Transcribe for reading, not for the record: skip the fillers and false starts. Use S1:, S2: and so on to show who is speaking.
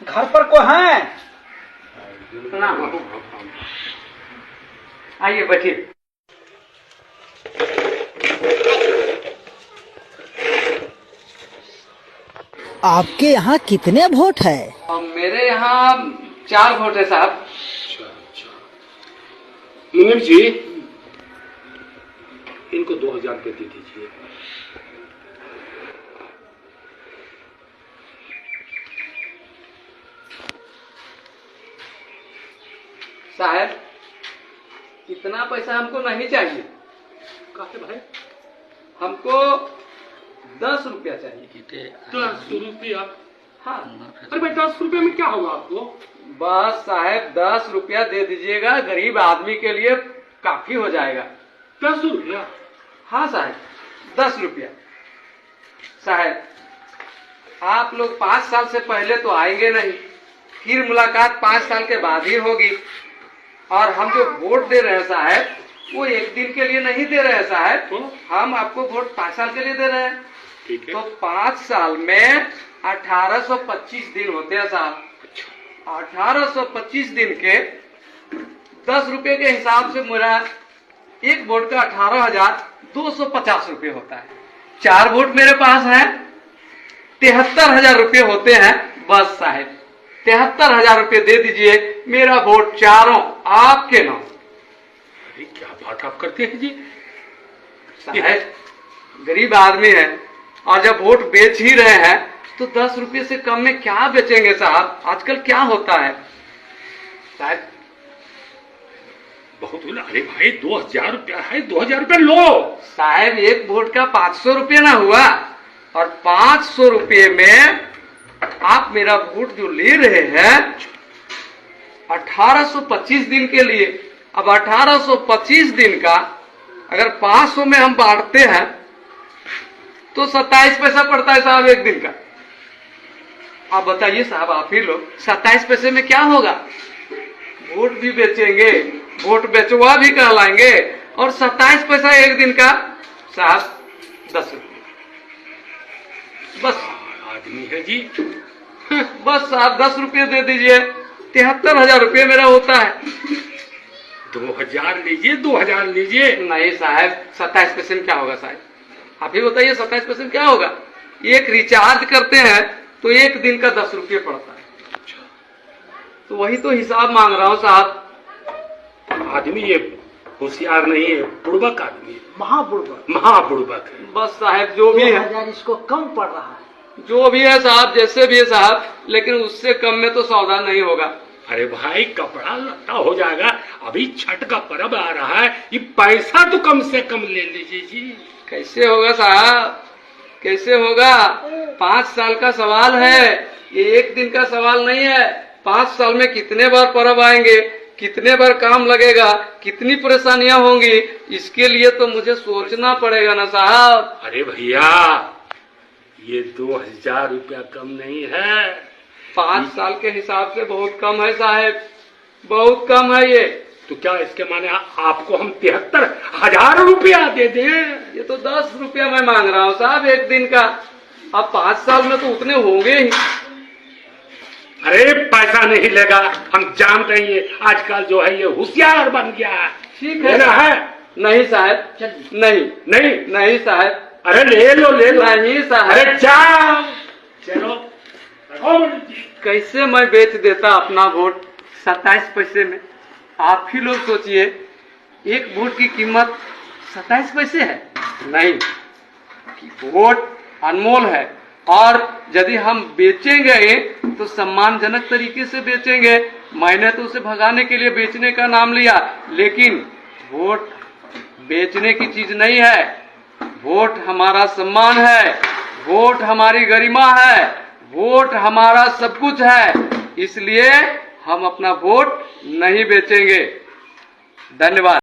S1: घर पर को है?
S2: आइए बैठिए।
S3: आपके यहाँ कितने वोट है?
S2: मेरे यहाँ 4 वोट है साहब।
S4: अच्छा। मुनीम जी, इनको 2000 रुपये दे दीजिए।
S2: साहब, इतना पैसा हमको नहीं चाहिए।
S4: काहे भाई?
S2: हमको 10 रुपया चाहिए।
S4: 10 रुपया?
S2: हाँ।
S4: अरे भाई 10 रुपये में क्या होगा आपको?
S2: बस साहब 10 रुपया दे दीजिएगा, गरीब आदमी के लिए काफी हो जाएगा।
S4: 10 रुपया?
S2: हाँ साहब, 10 रुपया। साहब, आप लोग 5 साल से पहले तो आएंगे नहीं, फिर मुलाकात 5 साल के बाद ही होगी। और हम जो वोट दे रहे हैं साहब, वो 1 दिन के लिए नहीं दे रहे हैं साहब, हम आपको वोट 5 साल के लिए दे रहे हैं।
S4: ठीक है।
S2: तो 5 साल में 1825 दिन होते हैं साहब। 1825 दिन के 10 रुपए के हिसाब से मेरा एक वोट का 18,250 रुपये होता है। 4 वोट मेरे पास है, 73,000 रुपये होते हैं। बस साहब 73,000 रुपये दे दीजिए, मेरा वोट चारों आपके नाम।
S4: अरे क्या बात आप करते हैं जी?
S2: साहब गरीब आदमी है, और जब वोट बेच ही रहे हैं तो 10 रुपये से कम में क्या बेचेंगे साहब? आजकल क्या होता है साहब?
S4: बहुत बोला। अरे भाई 2000 रुपया है, 2000 रुपया लो।
S2: साहब एक वोट का 500 रुपये ना हुआ, और 500 रुपये में आप मेरा वोट जो ले रहे हैं 1825 दिन के लिए। अब 1825 दिन का अगर 500 में हम बांटते हैं तो 27 पैसा पड़ता है साहब एक दिन का। आप बताइए साहब, आप ही लोग, 27 पैसे में क्या होगा? वोट भी बेचेंगे, वोट बेचवा भी कहलाएंगे, और 27 पैसा एक दिन का साहब 10 रुपये। बस
S4: आदमी है जी।
S2: बस साहब 10 रुपये दे दीजिए, 73,000 रुपये मेरा होता है।
S4: 2000 लीजिए, 2000 लीजिए।
S2: नहीं साहब, 27 पैसे में क्या होगा साहब? आप ही बताइए 27 पैसे में क्या होगा? एक रिचार्ज करते हैं तो एक दिन का 10 रुपये पड़ता है। तो वही तो हिसाब मांग रहा हूँ साहब।
S4: आदमी ये होशियार नहीं है, बुड़बक आदमी है,
S1: महाबुड़बक।
S4: महाबुड़बक है।
S2: बस साहब जो भी है,
S1: 2000 इसको कम पड़ रहा है।
S2: जो भी है साहब, जैसे भी है साहब, लेकिन उससे कम में तो सौदा नहीं होगा।
S4: अरे भाई कपड़ा लत्ता हो जाएगा, अभी छठ का पर्व आ रहा है, ये पैसा तो कम से कम ले लीजिए जी।
S2: कैसे होगा साहब, कैसे होगा? 5 साल का सवाल है, ये एक दिन का सवाल नहीं है। 5 साल में कितने बार पर्व आएंगे, कितने बार काम लगेगा, कितनी परेशानियां होंगी, इसके लिए तो मुझे सोचना पड़ेगा ना साहब।
S4: अरे भैया ये 2000 रुपया कम नहीं है।
S2: 5 साल के हिसाब से बहुत कम है साहब, बहुत कम है ये।
S4: तो क्या इसके माने आपको हम 73,000 रुपया दे दें?
S2: ये तो 10 रुपया मैं मांग रहा हूँ साहब एक दिन का। अब 5 साल में तो उतने होंगे ही।
S4: अरे पैसा नहीं लेगा, हम जानते हैं ये आजकल जो है ये होशियार बन गया है।
S2: ठीक है
S4: लेना है?
S2: नहीं साहब, नहीं
S4: नहीं
S2: नहीं साहब,
S4: अरे ले लो ले लो।
S2: नहीं साहब।
S4: अरे जाओ चलो।
S2: कैसे मैं बेच देता अपना वोट 27 पैसे में? आप ही लोग सोचिए, एक वोट की कीमत 27 पैसे है। नहीं, वोट अनमोल है, और यदि हम बेचेंगे तो सम्मानजनक तरीके से बेचेंगे। मैंने तो उसे भगाने के लिए बेचने का नाम लिया, लेकिन वोट बेचने की चीज नहीं है। वोट हमारा सम्मान है, वोट हमारी गरिमा है, वोट हमारा सब कुछ है। इसलिए हम अपना वोट नहीं बेचेंगे। धन्यवाद।